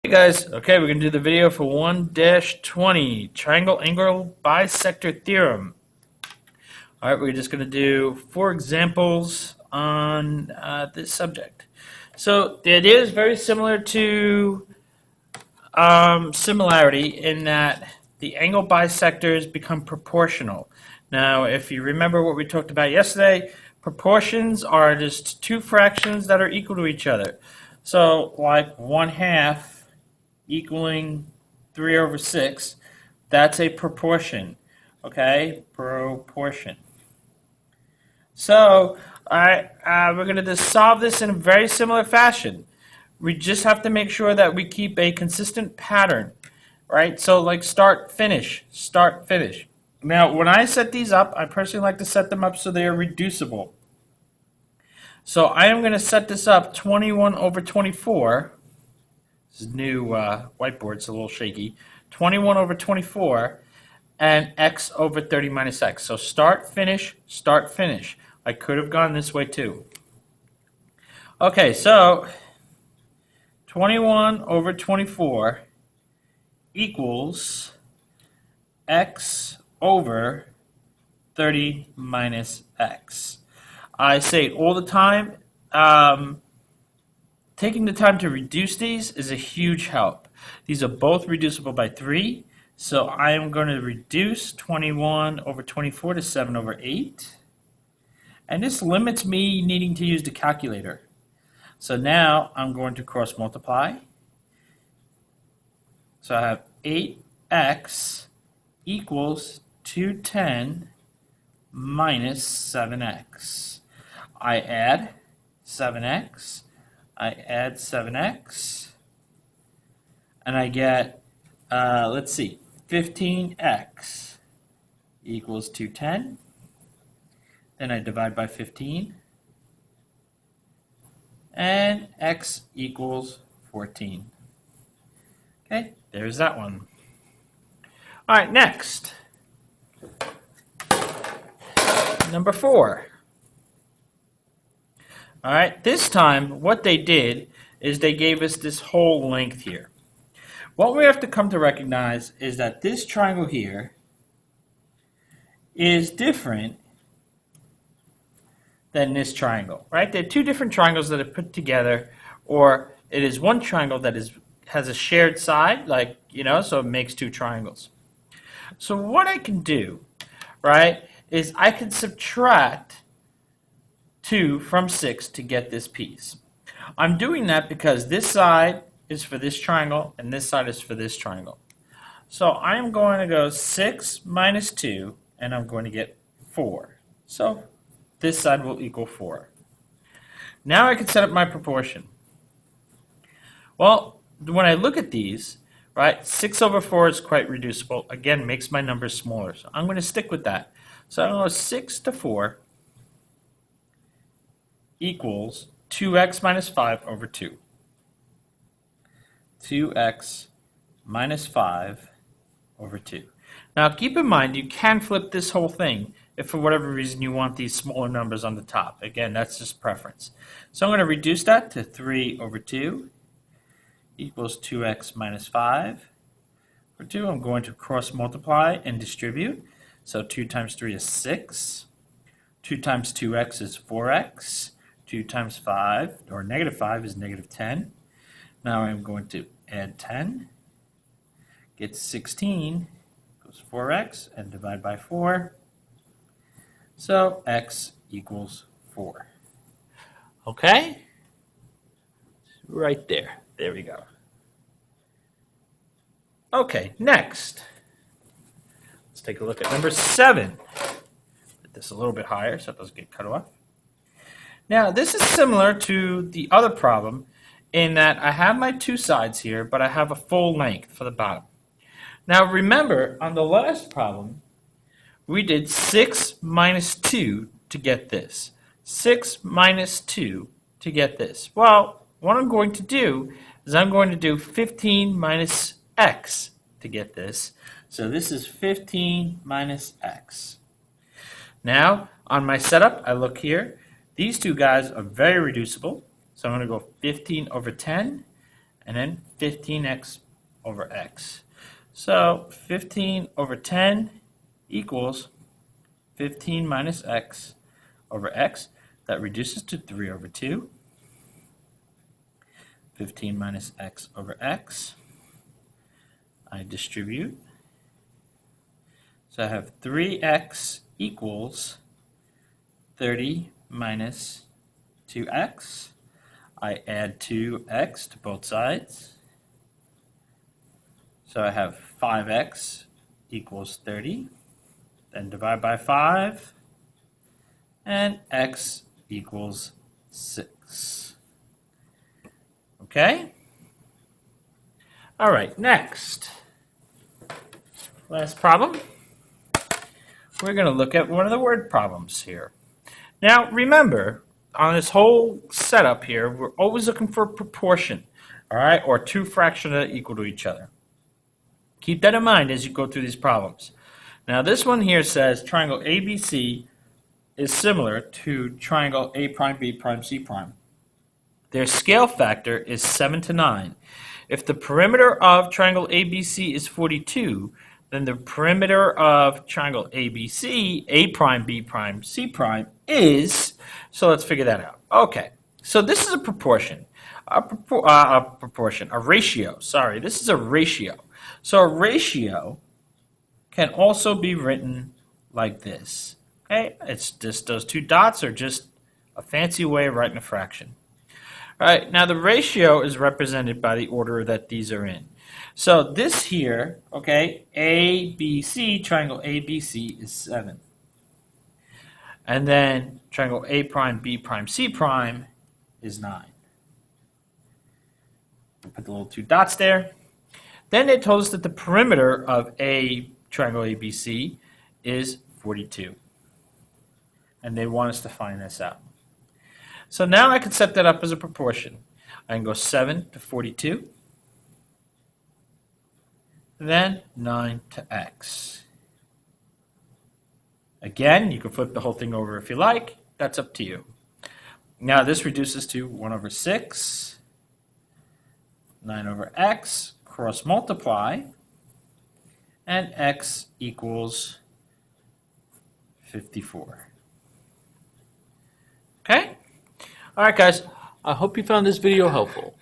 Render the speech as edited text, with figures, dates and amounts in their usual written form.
Hey guys, okay, we're going to do the video for 1-20, triangle angle bisector theorem. All right, we're just going to do 4 examples on this subject. So the idea is very similar to similarity in that the angle bisectors become proportional. Now, if you remember what we talked about yesterday, proportions are just two fractions that are equal to each other. So like 1/2 equaling 3/6, that's a proportion, okay? Proportion. So, all right, we're going to just solve this in a very similar fashion. We just have to make sure that we keep a consistent pattern, right? So like start, finish, start, finish. Now, when I set these up, I personally like to set them up so they are reducible. So I am going to set this up 21/24. This is new whiteboard, it's a little shaky. 21/24 and x over 30 minus x. So start, finish, start, finish. I could have gone this way too. Okay, so 21/24 equals x over 30 minus x. I say it all the time. Taking the time to reduce these is a huge help. These are both reducible by 3, so I am going to reduce 21/24 to 7/8. And this limits me needing to use the calculator. So now I'm going to cross multiply. So I have 8x equals 210 minus 7x. I add 7x. I add 7x, and I get, let's see, 15x equals 210. Then I divide by 15, and x equals 14. Okay, there's that one. All right, next. Number 4. All right, this time what they did is they gave us this whole length here. What we have to come to recognize is that this triangle here is different than this triangle, right? They're two different triangles that are put together, or it is one triangle that has a shared side, like, so it makes two triangles. So what I can do, right, is I can subtract 2 from 6 to get this piece. I'm doing that because this side is for this triangle and this side is for this triangle. So I am going to go 6 minus 2 and I'm going to get 4. So this side will equal 4. Now I can set up my proportion. Well, when I look at these, right, 6/4 is quite reducible. Again, makes my numbers smaller. So I'm going to stick with that. So I'm going to go 6 to 4 equals 2x minus 5 over 2. 2x minus 5 over 2. Now keep in mind you can flip this whole thing if for whatever reason you want these smaller numbers on the top. Again, that's just preference. So I'm going to reduce that to 3/2 equals 2x minus 5 over 2. I'm going to cross multiply and distribute. So 2 times 3 is 6. 2 times 2x is 4x. 2 times 5, or negative 5, is negative 10. Now I'm going to add 10. Get 16 equals 4x, and divide by 4. So x equals 4. Okay? Right there. There we go. Okay, next. Let's take a look at number 7. Put this a little bit higher so it doesn't get cut off. Now, this is similar to the other problem in that I have my two sides here, but I have a full length for the bottom. Now, remember, on the last problem, we did 6 minus 2 to get this. 6 minus 2 to get this. Well, what I'm going to do is I'm going to do 15 minus x to get this. So this is 15 minus x. Now, on my setup, I look here. These two guys are very reducible. So I'm going to go 15/10 and then 15x over x. So 15 over 10 equals 15 minus x over x. That reduces to 3 over 2. 15 minus x over x. I distribute. So I have 3x equals 30 minus 2x. I add 2x to both sides. So I have 5x equals 30. Then divide by 5. And x equals 6. Okay? All right, next. Last problem. We're going to look at one of the word problems here. Now, remember, on this whole setup here, we're always looking for a proportion, all right, or two fractions that are equal to each other. Keep that in mind as you go through these problems. Now, this one here says triangle ABC is similar to triangle A prime, B prime, C prime. Their scale factor is 7 to 9. If the perimeter of triangle ABC is 42, then the perimeter of triangle ABC, A prime, B prime, C prime, is, so let's figure that out. Okay, so this is a proportion. A ratio, sorry. This is a ratio. So a ratio can also be written like this. Okay, it's just those two dots are just a fancy way of writing a fraction. All right, now the ratio is represented by the order that these are in. So this here, okay, ABC, triangle ABC is 7. And then triangle A prime, B prime, C prime is 9. Put the little two dots there. Then they told us that the perimeter of a triangle ABC is 42. And they want us to find this out. So now I can set that up as a proportion. I can go 7 to 42, then 9 to x. Again, you can flip the whole thing over if you like. That's up to you. Now this reduces to 1 over 6, 9 over x, cross multiply, and x equals 54. Okay? All right, guys. I hope you found this video helpful.